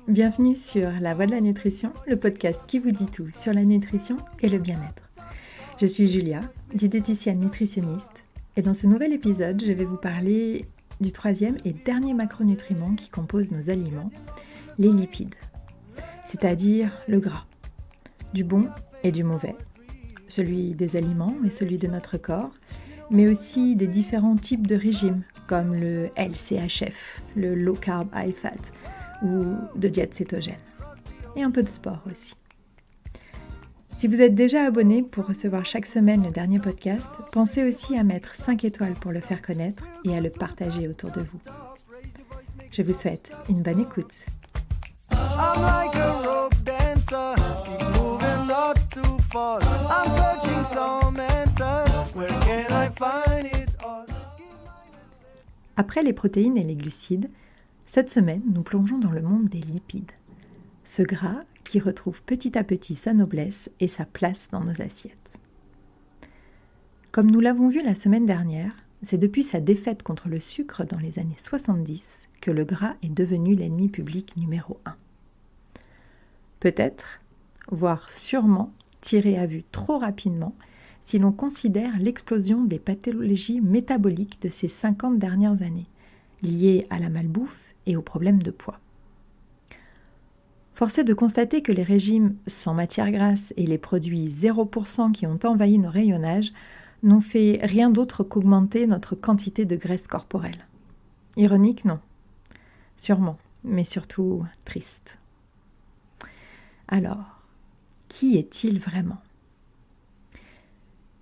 Bienvenue sur La Voix de la Nutrition, le podcast qui vous dit tout sur la nutrition et le bien-être. Je suis Julia, diététicienne nutritionniste, et dans ce nouvel épisode, je vais vous parler du troisième et dernier macronutriment qui compose nos aliments, les lipides, c'est-à-dire le gras, du bon et du mauvais, celui des aliments et celui de notre corps, mais aussi des différents types de régimes comme le LCHF, le Low Carb High Fat, ou de diète cétogène. Et un peu de sport aussi. Si vous êtes déjà abonné pour recevoir chaque semaine le dernier podcast, pensez aussi à mettre 5 étoiles pour le faire connaître et à le partager autour de vous. Je vous souhaite une bonne écoute. Après les protéines et les glucides, cette semaine, nous plongeons dans le monde des lipides, ce gras qui retrouve petit à petit sa noblesse et sa place dans nos assiettes. Comme nous l'avons vu la semaine dernière, c'est depuis sa défaite contre le sucre dans les années 70 que le gras est devenu l'ennemi public numéro 1. Peut-être, voire sûrement, tiré à vue trop rapidement si l'on considère l'explosion des pathologies métaboliques de ces 50 dernières années, liées à la malbouffe et aux problèmes de poids. Force est de constater que les régimes sans matière grasse et les produits 0% qui ont envahi nos rayonnages n'ont fait rien d'autre qu'augmenter notre quantité de graisse corporelle. Ironique, non. Sûrement, mais surtout triste. Alors, qui est-il vraiment ?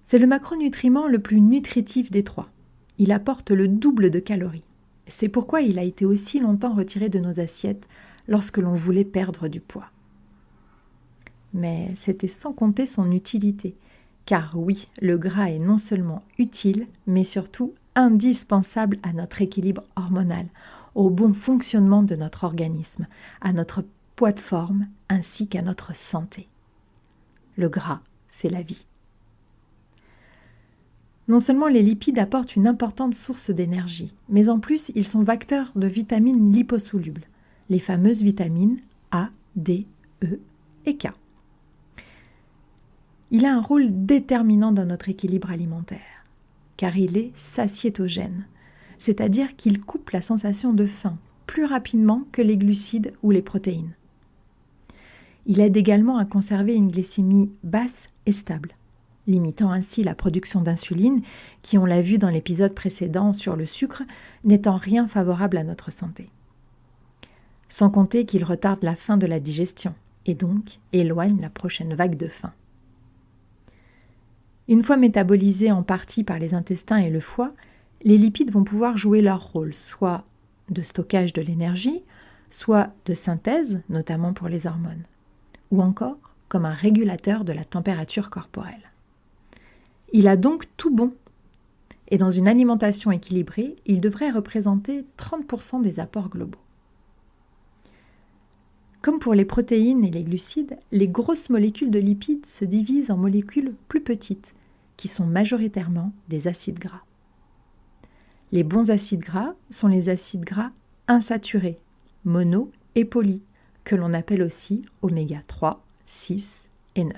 C'est le macronutriment le plus nutritif des trois. Il apporte le double de calories. C'est pourquoi il a été aussi longtemps retiré de nos assiettes lorsque l'on voulait perdre du poids. Mais c'était sans compter son utilité, car oui, le gras est non seulement utile, mais surtout indispensable à notre équilibre hormonal, au bon fonctionnement de notre organisme, à notre poids de forme ainsi qu'à notre santé. Le gras, c'est la vie. Non seulement les lipides apportent une importante source d'énergie, mais en plus ils sont vecteurs de vitamines liposolubles, les fameuses vitamines A, D, E et K. Il a un rôle déterminant dans notre équilibre alimentaire, car il est satiétogène, c'est-à-dire qu'il coupe la sensation de faim plus rapidement que les glucides ou les protéines. Il aide également à conserver une glycémie basse et stable, limitant ainsi la production d'insuline qui, on l'a vu dans l'épisode précédent sur le sucre, n'est en rien favorable à notre santé. Sans compter qu'il retarde la fin de la digestion et donc éloigne la prochaine vague de faim. Une fois métabolisés en partie par les intestins et le foie, les lipides vont pouvoir jouer leur rôle, soit de stockage de l'énergie, soit de synthèse, notamment pour les hormones, ou encore comme un régulateur de la température corporelle. Il a donc tout bon. Et dans une alimentation équilibrée, il devrait représenter 30% des apports globaux. Comme pour les protéines et les glucides, les grosses molécules de lipides se divisent en molécules plus petites, qui sont majoritairement des acides gras. Les bons acides gras sont les acides gras insaturés, mono et poly, que l'on appelle aussi oméga 3, 6 et 9.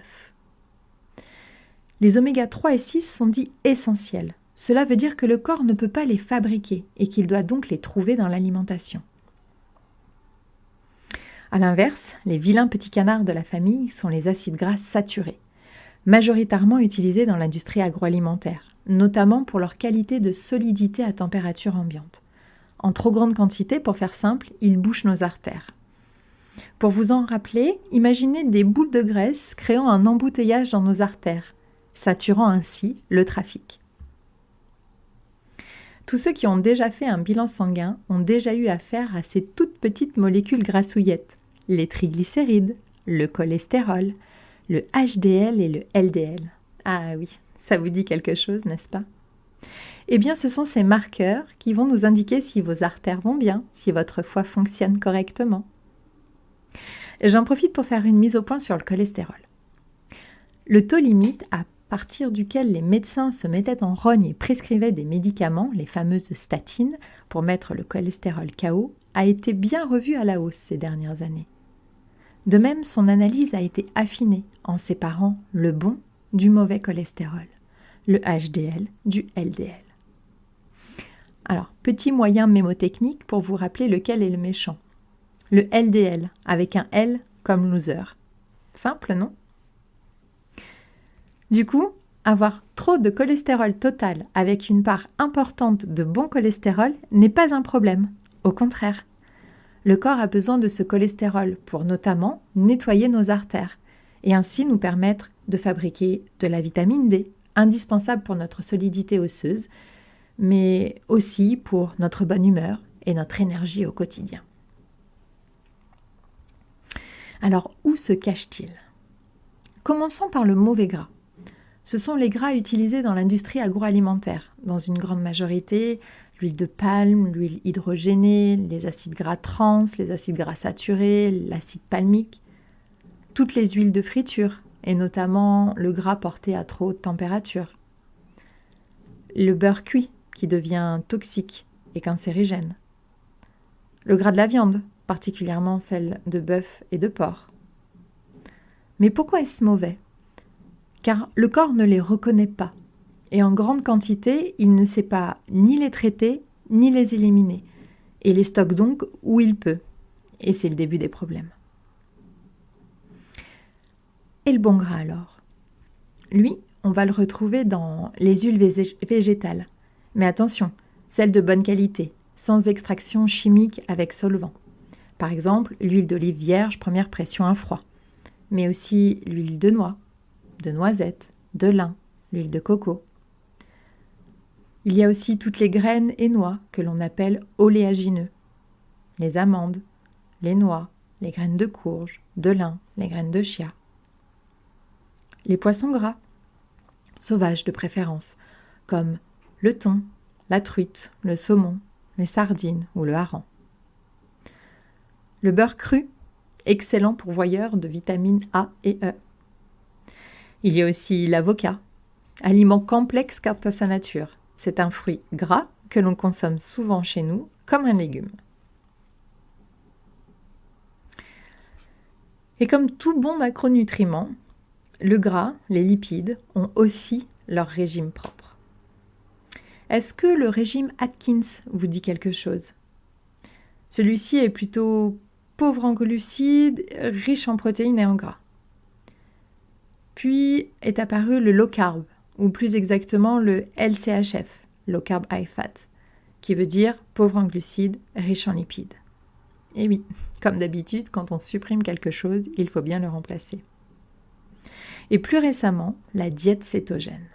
Les oméga 3 et 6 sont dits essentiels. Cela veut dire que le corps ne peut pas les fabriquer et qu'il doit donc les trouver dans l'alimentation. A l'inverse, les vilains petits canards de la famille sont les acides gras saturés, majoritairement utilisés dans l'industrie agroalimentaire, notamment pour leur qualité de solidité à température ambiante. En trop grande quantité, pour faire simple, ils bouchent nos artères. Pour vous en rappeler, imaginez des boules de graisse créant un embouteillage dans nos artères, saturant ainsi le trafic. Tous ceux qui ont déjà fait un bilan sanguin ont déjà eu affaire à ces toutes petites molécules grassouillettes, les triglycérides, le cholestérol, le HDL et le LDL. Ah oui, ça vous dit quelque chose, n'est-ce pas ? Eh bien, ce sont ces marqueurs qui vont nous indiquer si vos artères vont bien, si votre foie fonctionne correctement. J'en profite pour faire une mise au point sur le cholestérol. Le taux limite à partir duquel les médecins se mettaient en rogne et prescrivaient des médicaments, les fameuses statines, pour mettre le cholestérol KO, a été bien revu à la hausse ces dernières années. De même, son analyse a été affinée en séparant le bon du mauvais cholestérol, le HDL du LDL. Alors, petit moyen mémotechnique pour vous rappeler lequel est le méchant. Le LDL, avec un L comme loser. Simple, non ? Du coup, avoir trop de cholestérol total avec une part importante de bon cholestérol n'est pas un problème. Au contraire. Le corps a besoin de ce cholestérol pour notamment nettoyer nos artères et ainsi nous permettre de fabriquer de la vitamine D, indispensable pour notre solidité osseuse, mais aussi pour notre bonne humeur et notre énergie au quotidien. Alors, où se cache-t-il ? Commençons par le mauvais gras. Ce sont les gras utilisés dans l'industrie agroalimentaire, dans une grande majorité, l'huile de palme, l'huile hydrogénée, les acides gras trans, les acides gras saturés, l'acide palmique, toutes les huiles de friture, et notamment le gras porté à trop haute température. Le beurre cuit, qui devient toxique et cancérigène. Le gras de la viande, particulièrement celle de bœuf et de porc. Mais pourquoi est-ce mauvais ? Car le corps ne les reconnaît pas. Et en grande quantité, il ne sait pas ni les traiter, ni les éliminer. Et les stocke donc où il peut. Et c'est le début des problèmes. Et le bon gras alors ? Lui, on va le retrouver dans les huiles végétales. Mais attention, celles de bonne qualité, sans extraction chimique avec solvant. Par exemple, l'huile d'olive vierge première pression à froid. Mais aussi l'huile de noix, de noisette, de lin, l'huile de coco. Il y a aussi toutes les graines et noix que l'on appelle oléagineux. Les amandes, les noix, les graines de courge, de lin, les graines de chia. Les poissons gras, sauvages de préférence, comme le thon, la truite, le saumon, les sardines ou le hareng. Le beurre cru, excellent pourvoyeur de vitamines A et E. Il y a aussi l'avocat, aliment complexe quant à sa nature. C'est un fruit gras que l'on consomme souvent chez nous comme un légume. Et comme tout bon macronutriment, le gras, les lipides, ont aussi leur régime propre. Est-ce que le régime Atkins vous dit quelque chose ? Celui-ci est plutôt pauvre en glucides, riche en protéines et en gras. Puis est apparu le low carb, ou plus exactement le LCHF, low carb high fat, qui veut dire pauvre en glucides, riche en lipides. Et oui, comme d'habitude, quand on supprime quelque chose, il faut bien le remplacer. Et plus récemment, la diète cétogène.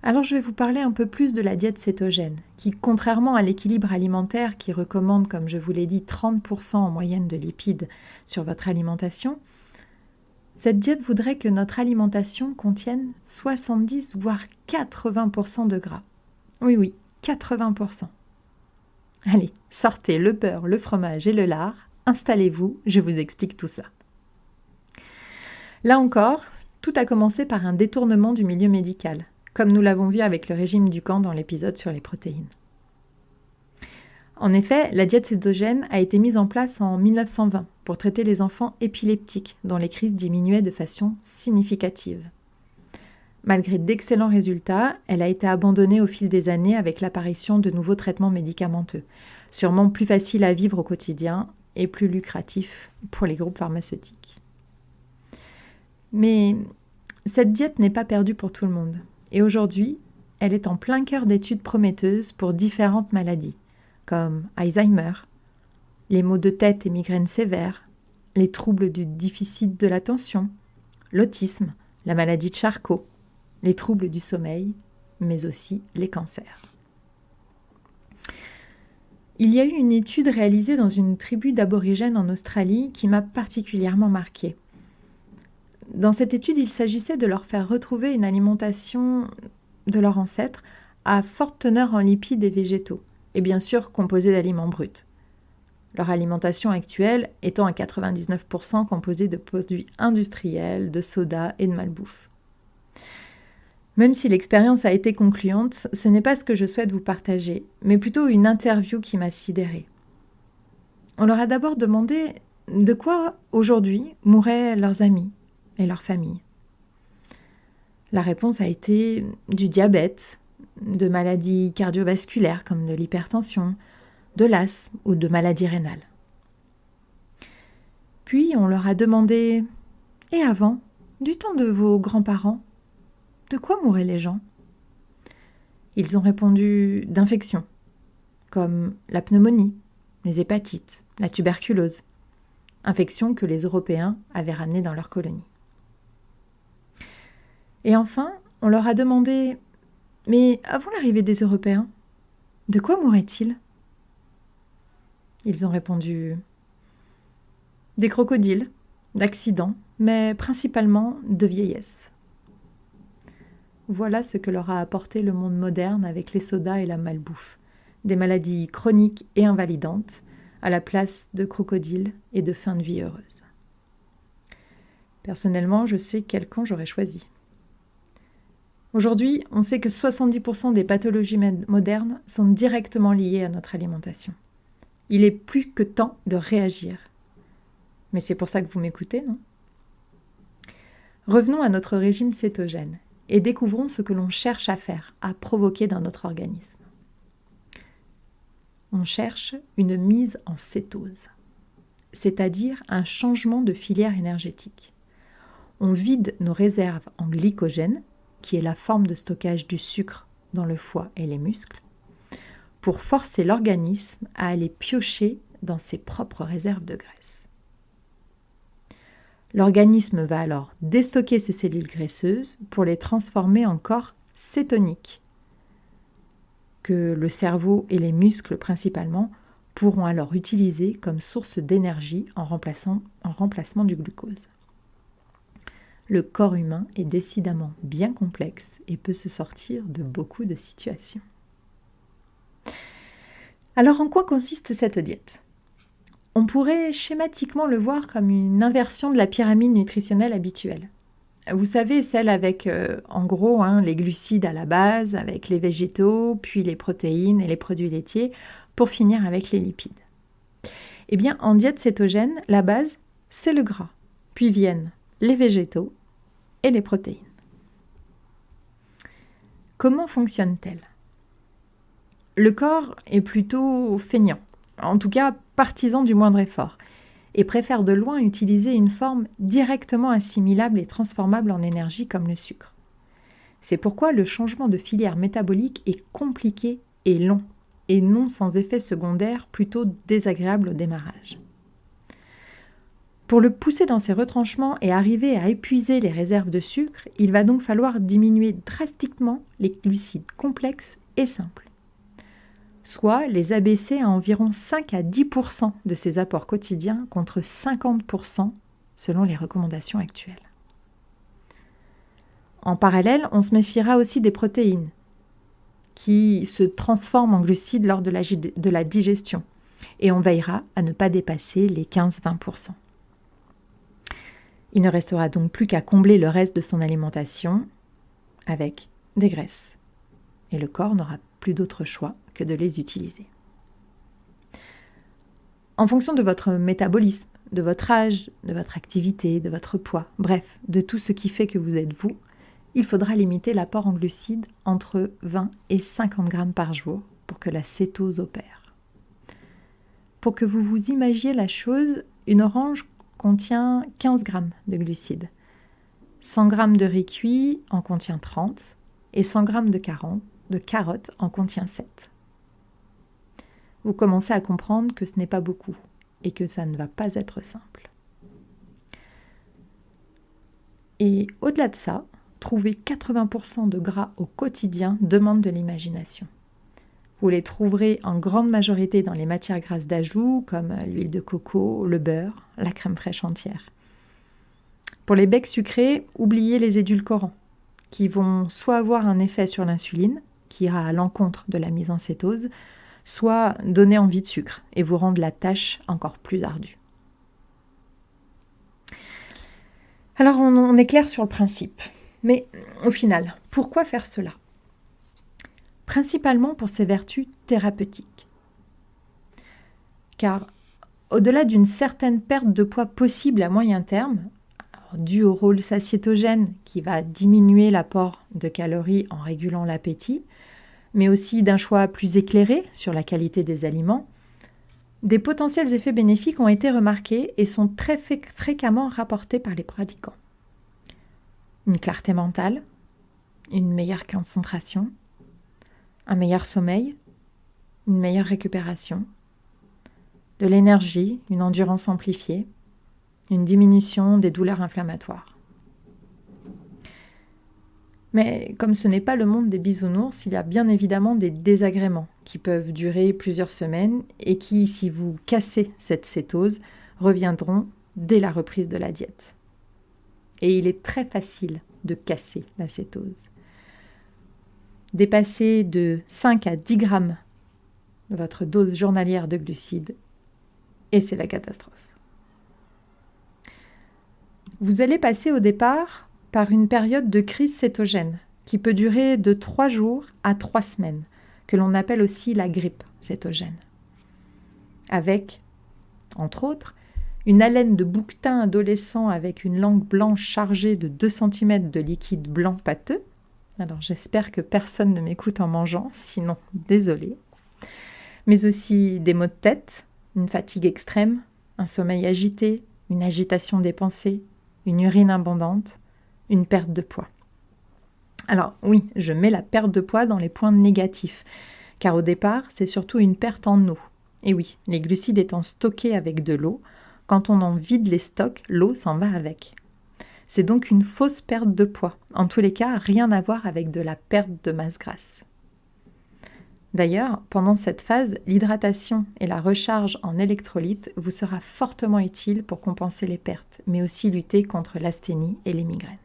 Alors je vais vous parler un peu plus de la diète cétogène, qui, contrairement à l'équilibre alimentaire qui recommande, comme je vous l'ai dit, 30% en moyenne de lipides sur votre alimentation, cette diète voudrait que notre alimentation contienne 70 voire 80% de gras. Oui, 80%. Allez, sortez le beurre, le fromage et le lard, installez-vous, je vous explique tout ça. Là encore, tout a commencé par un détournement du milieu médical, comme nous l'avons vu avec le régime Dukan dans l'épisode sur les protéines. En effet, la diète cétogène a été mise en place en 1920 pour traiter les enfants épileptiques dont les crises diminuaient de façon significative. Malgré d'excellents résultats, elle a été abandonnée au fil des années avec l'apparition de nouveaux traitements médicamenteux, sûrement plus faciles à vivre au quotidien et plus lucratifs pour les groupes pharmaceutiques. Mais cette diète n'est pas perdue pour tout le monde. Et aujourd'hui, elle est en plein cœur d'études prometteuses pour différentes maladies, comme Alzheimer, les maux de tête et migraines sévères, les troubles du déficit de l'attention, l'autisme, la maladie de Charcot, les troubles du sommeil, mais aussi les cancers. Il y a eu une étude réalisée dans une tribu d'aborigènes en Australie qui m'a particulièrement marquée. Dans cette étude, il s'agissait de leur faire retrouver une alimentation de leurs ancêtres à forte teneur en lipides et végétaux, et bien sûr composée d'aliments bruts. Leur alimentation actuelle étant à 99% composée de produits industriels, de soda et de malbouffe. Même si l'expérience a été concluante, ce n'est pas ce que je souhaite vous partager, mais plutôt une interview qui m'a sidérée. On leur a d'abord demandé de quoi, aujourd'hui, mouraient leurs amis et leurs familles. La réponse a été du diabète, de maladies cardiovasculaires comme de l'hypertension, de l'asthme ou de maladies rénales. Puis on leur a demandé « Et avant, du temps de vos grands-parents, de quoi mouraient les gens ?» Ils ont répondu d'infections, comme la pneumonie, les hépatites, la tuberculose, infections que les Européens avaient ramenées dans leurs colonies. Et enfin, on leur a demandé « Mais avant l'arrivée des Européens, de quoi mouraient-ils » Ils ont répondu « Des crocodiles, d'accidents, mais principalement de vieillesse. » Voilà ce que leur a apporté le monde moderne avec les sodas et la malbouffe, des maladies chroniques et invalidantes, à la place de crocodiles et de fin de vie heureuse. Personnellement, je sais quel camp j'aurais choisi. Aujourd'hui, on sait que 70% des pathologies modernes sont directement liées à notre alimentation. Il est plus que temps de réagir. Mais c'est pour ça que vous m'écoutez, non ? Revenons à notre régime cétogène et découvrons ce que l'on cherche à faire, à provoquer dans notre organisme. On cherche une mise en cétose, c'est-à-dire un changement de filière énergétique. On vide nos réserves en glycogène, qui est la forme de stockage du sucre dans le foie et les muscles, pour forcer l'organisme à aller piocher dans ses propres réserves de graisse. L'organisme va alors déstocker ces cellules graisseuses pour les transformer en corps cétoniques, que le cerveau et les muscles principalement pourront alors utiliser comme source d'énergie en remplacement du glucose. Le corps humain est décidément bien complexe et peut se sortir de beaucoup de situations. Alors en quoi consiste cette diète ? On pourrait schématiquement le voir comme une inversion de la pyramide nutritionnelle habituelle. Vous savez, celle avec, en gros, les glucides à la base, avec les végétaux, puis les protéines et les produits laitiers, pour finir avec les lipides. Eh bien, en diète cétogène, la base, c'est le gras, puis viennent les végétaux et les protéines. Comment fonctionne-t-elle ? Le corps est plutôt feignant, en tout cas partisan du moindre effort, et préfère de loin utiliser une forme directement assimilable et transformable en énergie comme le sucre. C'est pourquoi le changement de filière métabolique est compliqué et long, et non sans effet secondaire plutôt désagréable au démarrage. Pour le pousser dans ses retranchements et arriver à épuiser les réserves de sucre, il va donc falloir diminuer drastiquement les glucides complexes et simples, soit les abaisser à environ 5 à 10% de ses apports quotidiens contre 50% selon les recommandations actuelles. En parallèle, on se méfiera aussi des protéines qui se transforment en glucides lors de la digestion et on veillera à ne pas dépasser les 15-20%. Il ne restera donc plus qu'à combler le reste de son alimentation avec des graisses. Et le corps n'aura plus d'autre choix que de les utiliser. En fonction de votre métabolisme, de votre âge, de votre activité, de votre poids, bref, de tout ce qui fait que vous êtes vous, il faudra limiter l'apport en glucides entre 20 et 50 grammes par jour pour que la cétose opère. Pour que vous vous imaginiez la chose, une orange contient 15 grammes de glucides. 100 grammes de riz cuit en contient 30 et 100 grammes de carottes en contient 7. Vous commencez à comprendre que ce n'est pas beaucoup et que ça ne va pas être simple. Et au-delà de ça, trouver 80% de gras au quotidien demande de l'imagination. Vous les trouverez en grande majorité dans les matières grasses d'ajout comme l'huile de coco, le beurre, la crème fraîche entière. Pour les becs sucrés, oubliez les édulcorants qui vont soit avoir un effet sur l'insuline, qui ira à l'encontre de la mise en cétose, soit donner envie de sucre et vous rendre la tâche encore plus ardue. Alors on est clair sur le principe. Mais au final, pourquoi faire cela ? Principalement pour ses vertus thérapeutiques. Car au-delà d'une certaine perte de poids possible à moyen terme, due au rôle satiétogène qui va diminuer l'apport de calories en régulant l'appétit, mais aussi d'un choix plus éclairé sur la qualité des aliments, des potentiels effets bénéfiques ont été remarqués et sont très fréquemment rapportés par les pratiquants. Une clarté mentale, une meilleure concentration, un meilleur sommeil, une meilleure récupération, de l'énergie, une endurance amplifiée, une diminution des douleurs inflammatoires. Mais comme ce n'est pas le monde des bisounours, il y a bien évidemment des désagréments qui peuvent durer plusieurs semaines et qui, si vous cassez cette cétose, reviendront dès la reprise de la diète. Et il est très facile de casser la cétose. Dépasser de 5 à 10 grammes votre dose journalière de glucides, et c'est la catastrophe. Vous allez passer au départ par une période de crise cétogène qui peut durer de 3 jours à 3 semaines, que l'on appelle aussi la grippe cétogène. Avec, entre autres, une haleine de bouquetin adolescent avec une langue blanche chargée de 2 cm de liquide blanc pâteux. Alors j'espère que personne ne m'écoute en mangeant, sinon désolé. Mais aussi des maux de tête, une fatigue extrême, un sommeil agité, une agitation des pensées, une urine abondante, une perte de poids. Alors oui, je mets la perte de poids dans les points négatifs, car au départ, c'est surtout une perte en eau. Et oui, les glucides étant stockés avec de l'eau, quand on en vide les stocks, l'eau s'en va avec. C'est donc une fausse perte de poids. En tous les cas, rien à voir avec de la perte de masse grasse. D'ailleurs, pendant cette phase, l'hydratation et la recharge en électrolytes vous sera fortement utile pour compenser les pertes, mais aussi lutter contre l'asthénie et les migraines.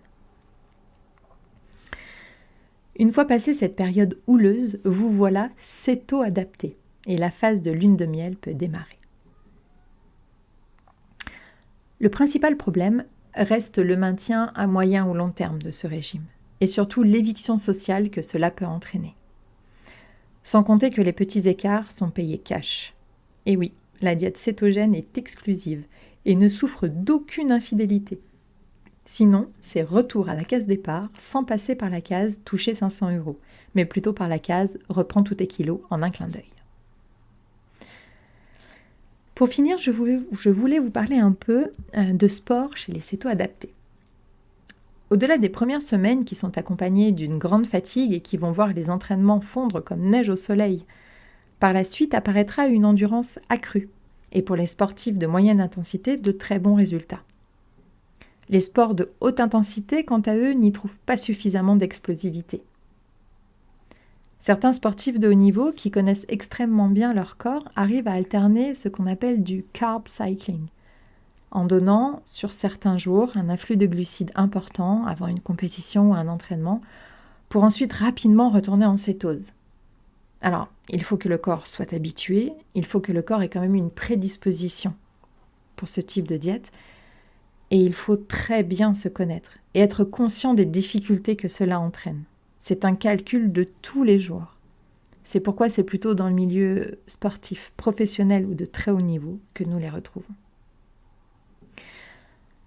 Une fois passée cette période houleuse, vous voilà céto-adapté et la phase de lune de miel peut démarrer. Le principal problème reste le maintien à moyen ou long terme de ce régime et surtout l'éviction sociale que cela peut entraîner. Sans compter que les petits écarts sont payés cash. Et oui, la diète cétogène est exclusive et ne souffre d'aucune infidélité. Sinon, c'est retour à la case départ sans passer par la case toucher 500 €, mais plutôt par la case reprends tous tes kilos en un clin d'œil. Pour finir, je voulais vous parler un peu de sport chez les céto-adaptés. Au-delà des premières semaines qui sont accompagnées d'une grande fatigue et qui vont voir les entraînements fondre comme neige au soleil, par la suite apparaîtra une endurance accrue et pour les sportifs de moyenne intensité, de très bons résultats. Les sports de haute intensité, quant à eux, n'y trouvent pas suffisamment d'explosivité. Certains sportifs de haut niveau qui connaissent extrêmement bien leur corps arrivent à alterner ce qu'on appelle du carb cycling, en donnant sur certains jours un afflux de glucides important avant une compétition ou un entraînement, pour ensuite rapidement retourner en cétose. Alors, il faut que le corps soit habitué, il faut que le corps ait quand même une prédisposition pour ce type de diète, et il faut très bien se connaître et être conscient des difficultés que cela entraîne. C'est un calcul de tous les jours. C'est pourquoi c'est plutôt dans le milieu sportif, professionnel ou de très haut niveau que nous les retrouvons.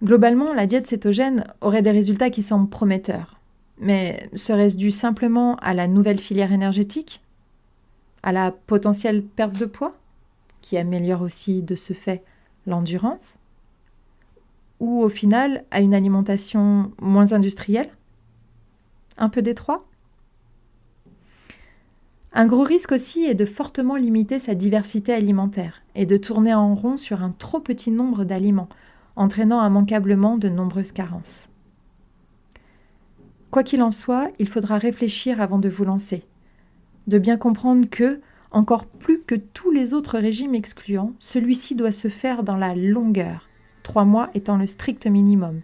Globalement, la diète cétogène aurait des résultats qui semblent prometteurs. Mais serait-ce dû simplement à la nouvelle filière énergétique ? À la potentielle perte de poids, qui améliore aussi de ce fait l'endurance ? Ou au final, à une alimentation moins industrielle ? Un peu des trois ? Un gros risque aussi est de fortement limiter sa diversité alimentaire et de tourner en rond sur un trop petit nombre d'aliments, entraînant immanquablement de nombreuses carences. Quoi qu'il en soit, il faudra réfléchir avant de vous lancer, de bien comprendre que, encore plus que tous les autres régimes excluants, celui-ci doit se faire dans la longueur, 3 mois étant le strict minimum,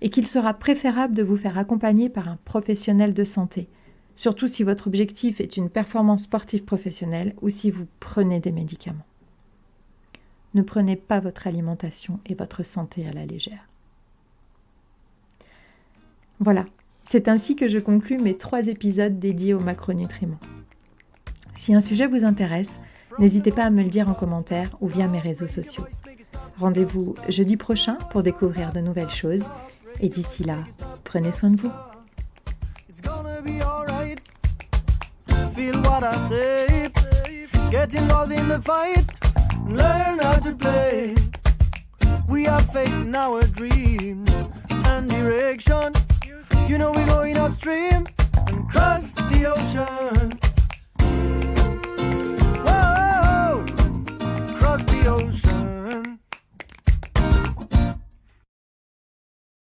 et qu'il sera préférable de vous faire accompagner par un professionnel de santé, surtout si votre objectif est une performance sportive professionnelle ou si vous prenez des médicaments. Ne prenez pas votre alimentation et votre santé à la légère. Voilà, C'est ainsi que je conclus mes 3 épisodes dédiés aux macronutriments. Si un sujet vous intéresse, n'hésitez pas à me le dire en commentaire ou via mes réseaux sociaux. Rendez-vous jeudi prochain pour découvrir de nouvelles choses. Et d'ici là, prenez soin de vous. Feel what I say, get involved in the fight, learn how to play. We have faith in our dreams and direction. You know we're going upstream and cross the ocean.